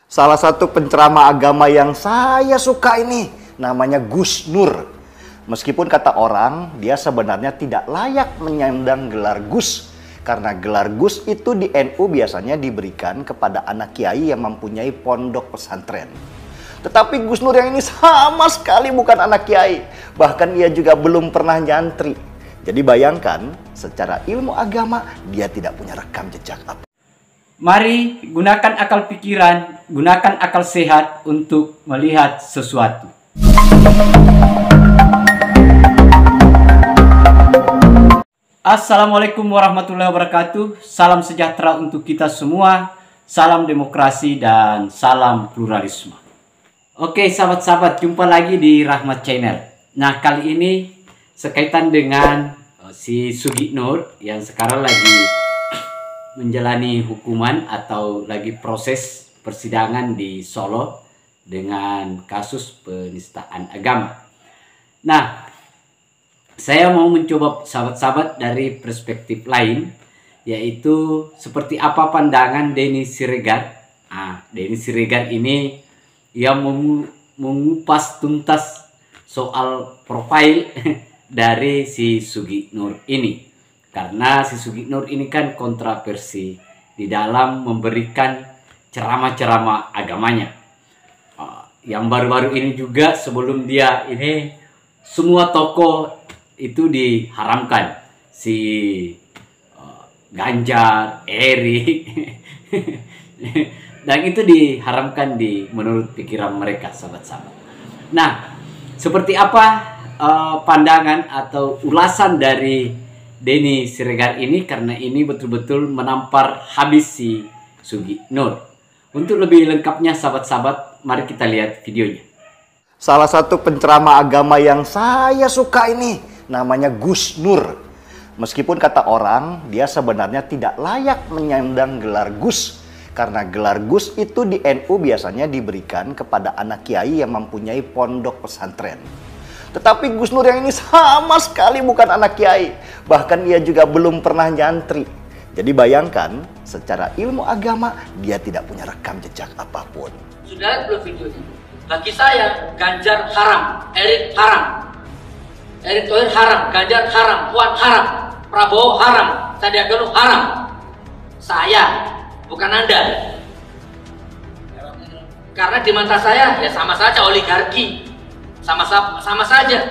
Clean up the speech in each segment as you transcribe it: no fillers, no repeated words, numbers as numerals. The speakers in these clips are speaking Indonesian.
Salah satu penceramah agama yang saya suka ini namanya Gus Nur. Meskipun kata orang dia sebenarnya tidak layak menyandang gelar Gus, karena gelar Gus itu di NU biasanya diberikan kepada anak kiai yang mempunyai pondok pesantren. Tetapi Gus Nur yang ini sama sekali bukan anak kiai, bahkan ia juga belum pernah nyantri. Jadi bayangkan, secara ilmu agama dia tidak punya rekam jejak apa. Mari gunakan akal pikiran, gunakan akal sehat untuk melihat sesuatu. Assalamualaikum warahmatullahi wabarakatuh. Salam sejahtera untuk kita semua. Salam demokrasi dan salam pluralisme. Oke sahabat-sahabat, jumpa lagi di Rahmat Channel. Nah, kali ini sekaitan dengan si Sugi Nur yang sekarang lagi menjalani hukuman atau lagi proses persidangan di Solo dengan kasus penistaan agama. Nah, saya mau mencoba sahabat-sahabat dari perspektif lain, yaitu seperti apa pandangan Denny Siregar. Denny Siregar ini yang mengupas tuntas soal profil dari si Sugi Nur ini. Karena si Sugi Nur ini kan kontroversi di dalam memberikan ceramah-ceramah agamanya. Yang baru-baru ini juga sebelum dia ini semua tokoh itu diharamkan. Si Ganjar, Erik dan itu diharamkan menurut pikiran mereka sahabat-sahabat. Nah, seperti apa pandangan atau ulasan dari Denny Siregar ini, karena ini betul-betul menampar habis si Sugi Nur. Untuk lebih lengkapnya sahabat-sahabat, mari kita lihat videonya. Salah satu penceramah agama yang saya suka ini namanya Gus Nur. Meskipun kata orang dia sebenarnya tidak layak menyandang gelar Gus, karena gelar Gus itu di NU biasanya diberikan kepada anak kiai yang mempunyai pondok pesantren. Tetapi Gus Nur yang ini sama sekali bukan anak kiai, bahkan ia juga belum pernah nyantri. Jadi bayangkan, secara ilmu agama dia tidak punya rekam jejak apapun. Sudah lihat belum videonya? Bagi saya, Ganjar haram, Erik haram, Erick Thohir haram, Ganjar haram, Puan haram, Prabowo haram, Sandiaga Uno haram. Saya, bukan Anda. Karena di mata saya ya sama saja oligarki. Sama saja,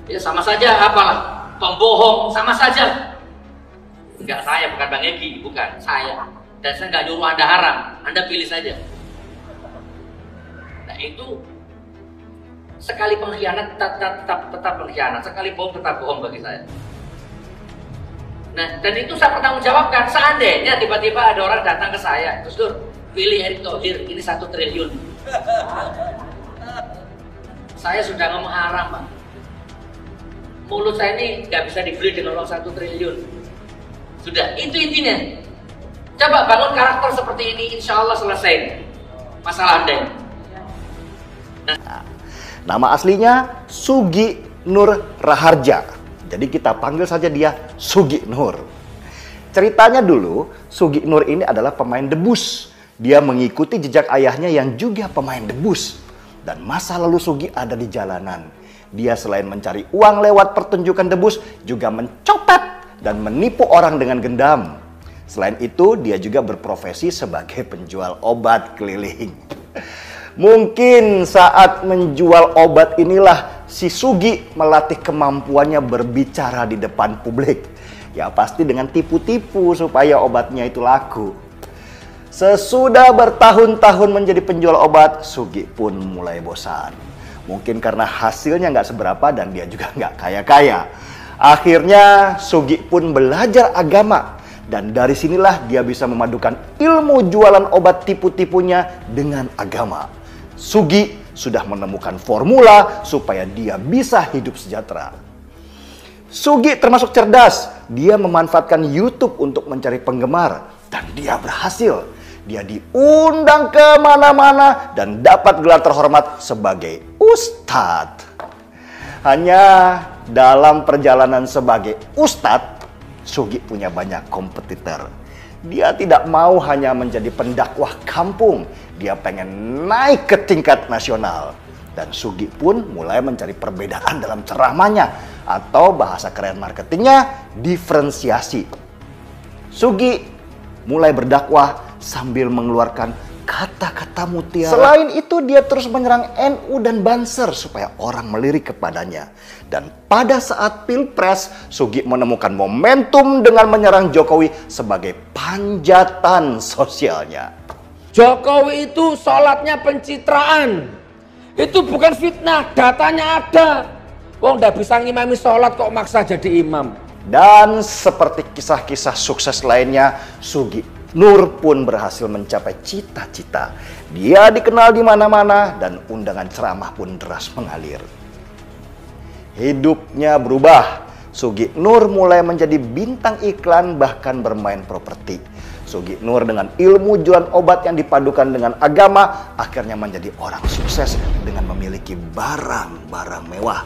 ya sama saja apalah, pembohong, sama saja. Enggak, saya bukan Bang Egi, bukan saya. Dan saya nggak nyuruh Anda haram, Anda pilih saja. Nah itu sekali pengkhianat tetap pengkhianat, sekali bohong tetap bohong bagi saya. Nah, dan itu saya pertanggungjawabkan. Seandainya tiba-tiba ada orang datang ke saya, Gus Dur, pilih Erick Thohir, ini 1 triliun. Saya sudah ngomong haram, Pak. Mulut saya ini nggak bisa dibeli dengan uang 1 triliun. Sudah, itu intinya. Coba bangun karakter seperti ini, insya Allah selesai masalah Anda. Nama aslinya Sugi Nur Raharja. Jadi kita panggil saja dia Sugi Nur. Ceritanya dulu, Sugi Nur ini adalah pemain debus. Dia mengikuti jejak ayahnya yang juga pemain debus. Dan masa lalu Sugi ada di jalanan. Dia selain mencari uang lewat pertunjukan debus, juga mencopet dan menipu orang dengan gendam. Selain itu, dia juga berprofesi sebagai penjual obat keliling. Mungkin saat menjual obat inilah si Sugi melatih kemampuannya berbicara di depan publik. Ya pasti dengan tipu-tipu supaya obatnya itu laku. Sesudah bertahun-tahun menjadi penjual obat, Sugi pun mulai bosan. Mungkin karena hasilnya nggak seberapa dan dia juga nggak kaya-kaya. Akhirnya Sugi pun belajar agama. Dan dari sinilah dia bisa memadukan ilmu jualan obat tipu-tipunya dengan agama. Sugi sudah menemukan formula supaya dia bisa hidup sejahtera. Sugi termasuk cerdas. Dia memanfaatkan YouTube untuk mencari penggemar. Dan dia berhasil. Dia diundang kemana-mana dan dapat gelar terhormat sebagai Ustadz. Hanya dalam perjalanan sebagai Ustadz, Sugi punya banyak kompetitor. Dia tidak mau hanya menjadi pendakwah kampung. Dia pengen naik ke tingkat nasional. Dan Sugi pun mulai mencari perbedaan dalam ceramahnya, atau bahasa keren marketingnya, diferensiasi. Sugi mulai berdakwah sambil mengeluarkan kata-kata mutiara. Selain itu, dia terus menyerang NU dan Banser supaya orang melirik kepadanya. Dan pada saat Pilpres, Sugi menemukan momentum dengan menyerang Jokowi sebagai panjatan sosialnya. Jokowi itu sholatnya pencitraan. Itu bukan fitnah, datanya ada. Wong nggak bisa ngimami sholat kok maksa jadi imam. Dan seperti kisah-kisah sukses lainnya, Sugi Nur pun berhasil mencapai cita-cita. Dia dikenal di mana-mana dan undangan ceramah pun deras mengalir. Hidupnya berubah. Sugi Nur mulai menjadi bintang iklan, bahkan bermain properti. Sugi Nur dengan ilmu jualan obat yang dipadukan dengan agama akhirnya menjadi orang sukses dengan memiliki barang-barang mewah.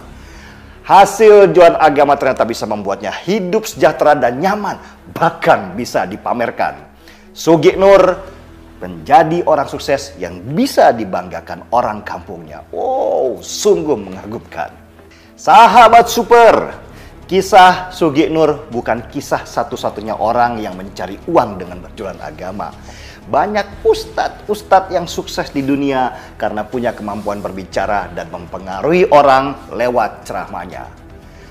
Hasil jualan agama ternyata bisa membuatnya hidup sejahtera dan nyaman, bahkan bisa dipamerkan. Sugi Nur menjadi orang sukses yang bisa dibanggakan orang kampungnya. Wow, sungguh mengagumkan. Sahabat Super, kisah Sugi Nur bukan kisah satu-satunya orang yang mencari uang dengan berjualan agama. Banyak ustadz-ustadz yang sukses di dunia karena punya kemampuan berbicara dan mempengaruhi orang lewat ceramahnya.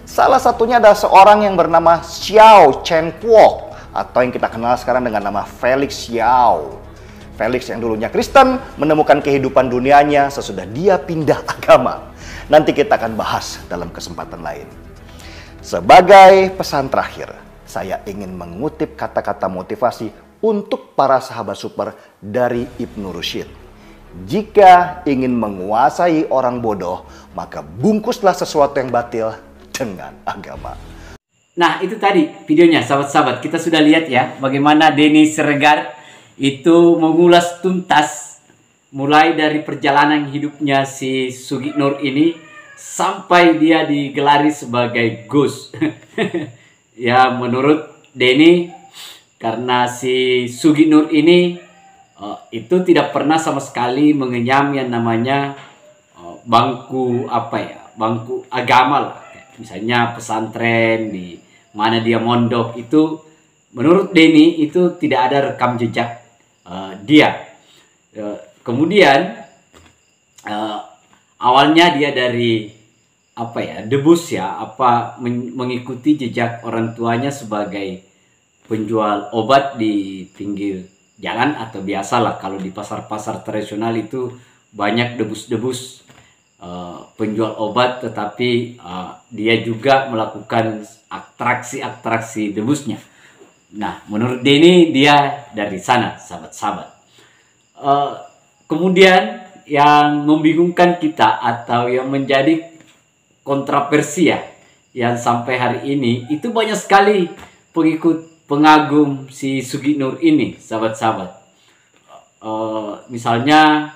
Salah satunya adalah seorang yang bernama Xiao Chen Kuok, atau yang kita kenal sekarang dengan nama Felix Xiao. Felix yang dulunya Kristen menemukan kehidupan dunianya sesudah dia pindah agama. Nanti kita akan bahas dalam kesempatan lain. Sebagai pesan terakhir, saya ingin mengutip kata-kata motivasi untuk para sahabat super dari Ibnu Rushd. Jika ingin menguasai orang bodoh, maka bungkuslah sesuatu yang batil dengan agama. Nah, itu tadi videonya, sahabat-sahabat. Kita sudah lihat ya bagaimana Denny Siregar itu mengulas tuntas mulai dari perjalanan hidupnya si Sugi Nur ini sampai dia digelari sebagai Gus. Ya, menurut Denny, karena si Sugi Nur ini itu tidak pernah sama sekali mengenyam yang namanya bangku bangku agama lah. Misalnya pesantren di mana dia mondok itu, menurut Denny itu tidak ada rekam jejak dia. Kemudian awalnya dia dari debus ya, mengikuti jejak orang tuanya sebagai penjual obat di pinggir jalan, atau biasalah kalau di pasar-pasar tradisional itu banyak debus-debus penjual obat, tetapi dia juga melakukan atraksi-atraksi debusnya. Nah, menurut Denny dia dari sana, sahabat-sahabat. Kemudian yang membingungkan kita atau yang menjadi kontroversi ya, yang sampai hari ini itu banyak sekali pengagum si Sugi Nur ini, sahabat-sahabat. Misalnya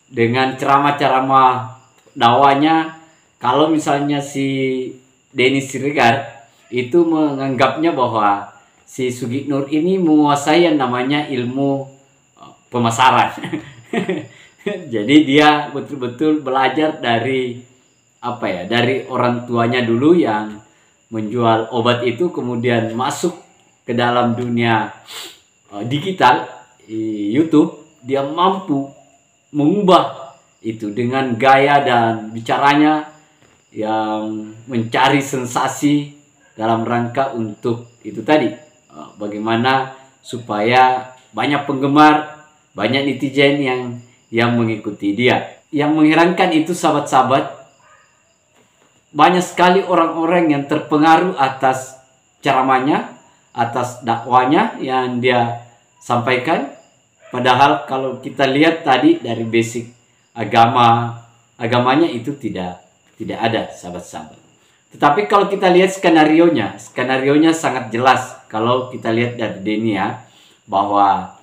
dengan ceramah-ceramah dakwahnya, kalau misalnya si Denny Siregar itu menganggapnya bahwa si Sugi Nur ini menguasai yang namanya ilmu pemasaran. Jadi dia betul-betul belajar dari dari orang tuanya dulu yang menjual obat itu, kemudian masuk ke dalam dunia digital YouTube. Dia mampu mengubah itu dengan gaya dan bicaranya yang mencari sensasi dalam rangka untuk itu tadi, bagaimana supaya banyak penggemar, banyak netizen yang mengikuti dia. Yang mengherankan itu, sahabat-sahabat, banyak sekali orang-orang yang terpengaruh atas ceramahnya, atas dakwanya yang dia sampaikan. Padahal kalau kita lihat tadi dari basic agamanya itu tidak ada, sahabat-sahabat. Tetapi kalau kita lihat skenarionya sangat jelas. Kalau kita lihat dari Denny ya, bahwa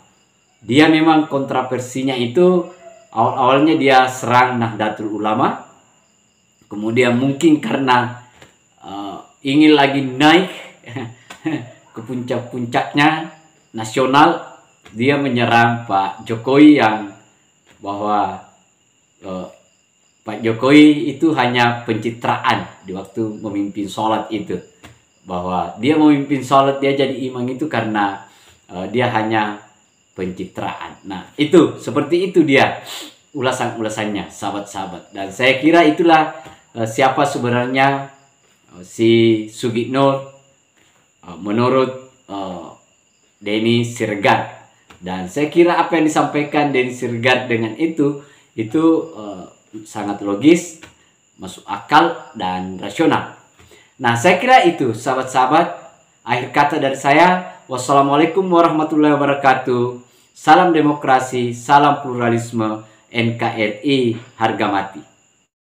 dia memang kontroversinya itu awalnya dia serang Nahdlatul Ulama. Kemudian mungkin karena ingin lagi naik ke puncak-puncaknya nasional, dia menyerang Pak Jokowi yang bahwa Pak Jokowi itu hanya pencitraan di waktu memimpin sholat itu. Bahwa dia memimpin sholat, dia jadi imam itu karena dia hanya pencitraan. Nah itu, seperti itu dia ulasan-ulasannya sahabat-sahabat. Dan saya kira itulah siapa sebenarnya si Sugi Nur menurut Denny Siregar. Dan saya kira apa yang disampaikan Denny Siregar dengan itu sangat logis, masuk akal, dan rasional. Nah, saya kira itu, sahabat-sahabat. Akhir kata dari saya, wassalamualaikum warahmatullahi wabarakatuh. Salam demokrasi, salam pluralisme, NKRI harga mati.